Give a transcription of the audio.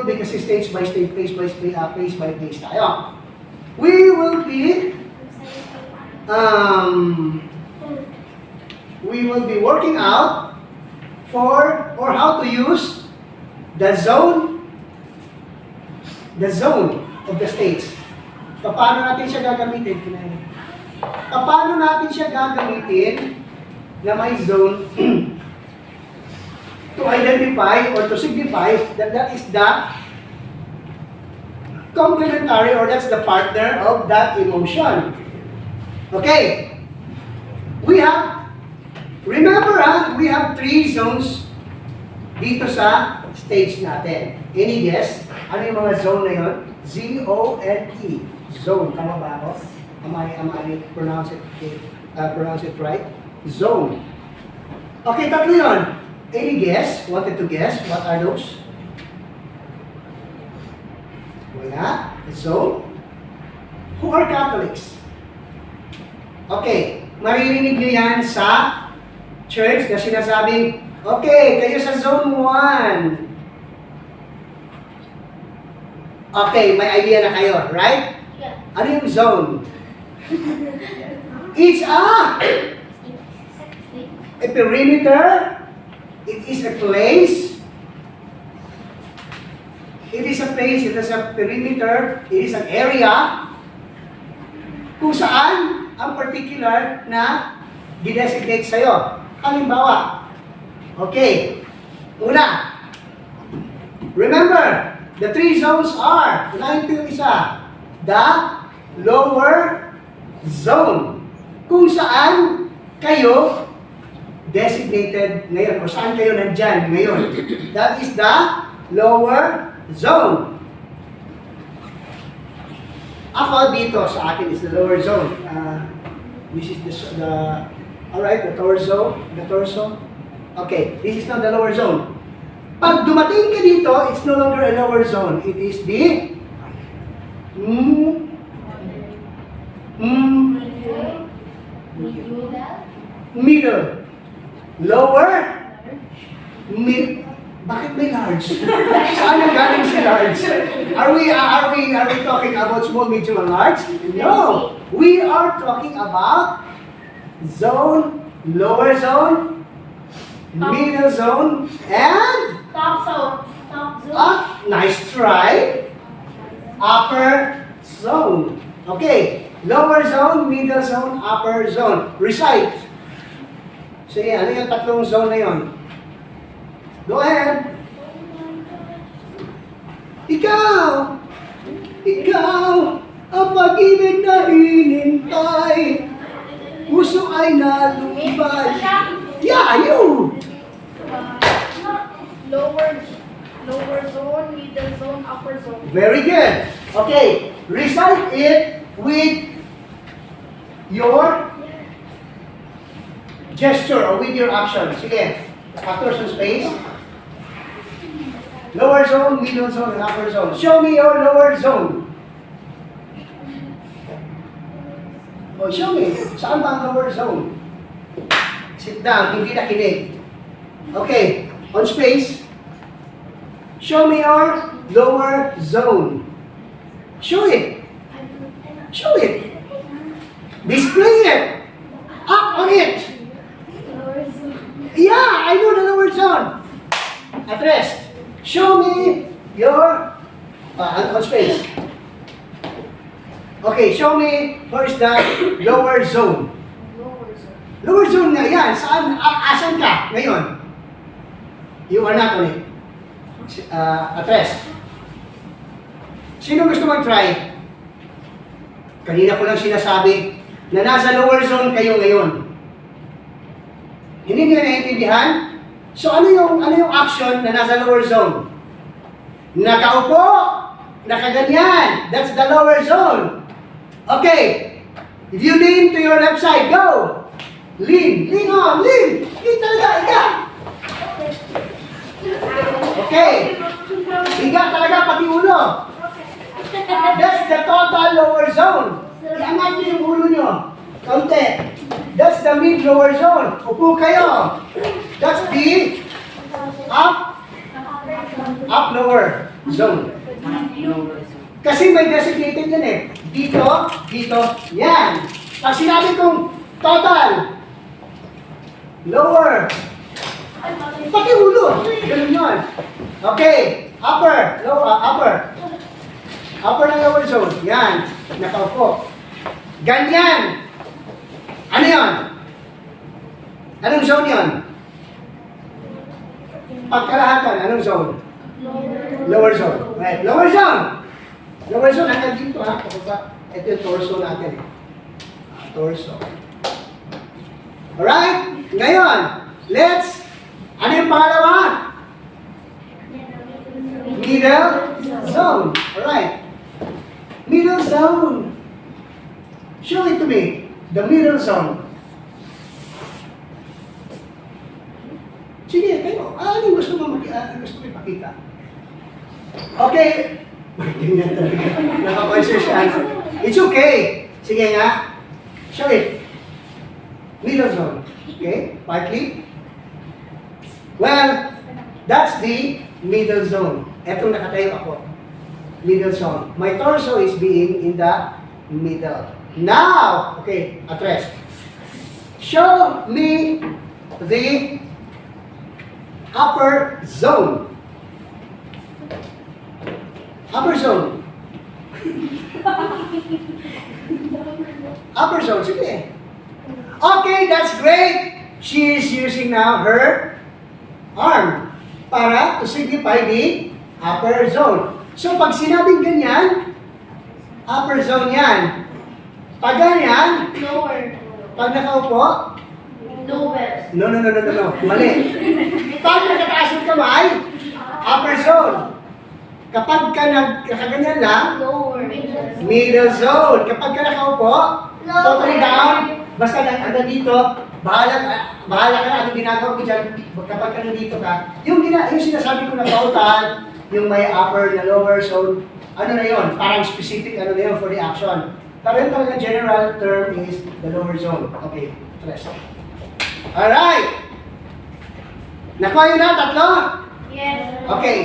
be kasi stage by stage, phase by phase tayo. We will be working out for or how to use the zone of the stage. Paano natin siya gagamitin? Paano natin siya gagamitin na may zone to identify or to signify that that is the complementary or that's the partner of that emotion. Okay. Remember we have 3 zones dito sa stage natin. Any guess? Ano yung mga zone na yun? Z-O-N-E. Zone. Tama ba ako? Am I pronounce it right? Zone. Okay, tatlo yun. Any guess? Wanted to guess? What are those? Wala. Zone. Who are Catholics? Okay. Maririnig nyo yan sa church na sinasabing, okay, kayo sa zone 1. Okay, may idea na kayo, right? Yeah. Ano yung zone? It's a perimeter. It is a place. It is a place. It is a perimeter. It is an area kung saan ang particular na designate sa'yo. Halimbawa, okay, una, remember, the 3 zones are, unahin ko yung isa, the lower zone, kung saan kayo designated ngayon, o saan kayo nandyan ngayon. That is the lower zone. Ako dito, sa akin is the lower zone. This is the alright, the torso. Okay, this is not the lower zone. Pag dumating ka dito, it's no longer a lower zone. It is the middle. Lower. Bakit may large? Saan ang galing si large? Are we talking about small, medium, and large? No. We are talking about zone, lower zone, middle zone, and Top zone. nice try. Upper zone. Okay. Lower zone, middle zone, upper zone. Recite. Sige, ano yung tatlong zone na yun? Go ahead. Ikaw ang pag-ibig na hinintay. Puso ay nalubay. Yeah, you! Lower zone, middle zone, upper zone. Very good. Okay, recite it with your gesture or with your action. Sige, actors on space. Lower zone, middle zone, and upper zone. Show me your lower zone. Oh, show me. Saan ba ang lower zone? Sit down, hindi nakinig. Okay, on space. Show me your lower zone. Show it. Show it. Display it. Up on it. Yeah, I know the lower zone. At rest. Show me your on space. Okay, show me where is the lower zone. Lower zone nga yan. Saan? Asan ka ngayon? You are not on it. At rest. Sino gusto mag-try? Kanina ko lang sinasabi na nasa lower zone kayo ngayon. Hindi niyo naiintindihan? So ano yung action na nasa lower zone? Nakaupo, nakaganyan. That's the lower zone. Okay. If you lean to your left side, go. Lean on, lean. Lean talaga, higa. Okay. Higa talaga pati ulo. That's the total lower zone. Iangat niyo yung ulo niyo. Kaunti. That's the mid-lower zone. Upo kayo. That's the Up, lower zone. Kasi may designated yan eh. Dito, dito, yan. Pag sinabi kong total, lower, pati ulo. Ganun yun. Okay, upper, lower, upper. Upper na lower zone. Yan. Nakaupo. Ganyan. Ano yun? Anong zone yun? Pagkalahatan, anong zone? Lower zone. Right. Lower zone. Lower zone, hanggang dito ha. Pababa. Ito yung torso natin eh. Torso. Alright? Ngayon, ano yung pangalawa? Middle zone. Alright. Middle zone. Show it to me. The middle zone. Sige, kayo. Ano gusto mo gusto mo ipakita? Okay. Ganyan talaga. Nakakonser siya. It's okay. Sige nga. Show it. Middle zone. Okay? Partly. Well, that's the middle zone. Etong nakatayo ako. Middle zone. My torso is being in the middle. Now, okay, at rest. Show me the upper zone. Upper zone. Upper zone, sige. Okay, that's great. She is using now her arm para to signify the upper zone. So, pag sinabing ganyan, upper zone yan. Pag ganyan, Lower. pag nakaupo, Lowest. no. Mali. Pag nakataas yung kamay, upper zone. Kapag ka nagkaganyan lang, Lower. middle zone. Kapag ka nakaupo, totally down, basta hanggang dito, bahala ka na anong ginagawa ko dyan. Kapag ka nandito ka, yung sinasabi ko na total, yung may upper na lower zone, ano na yun, parang specific ano na yun for the action. Pero yung talaga general term is the lower zone. Okay, rest. Alright! Nakuha yun na, tatlo? Yes. Okay.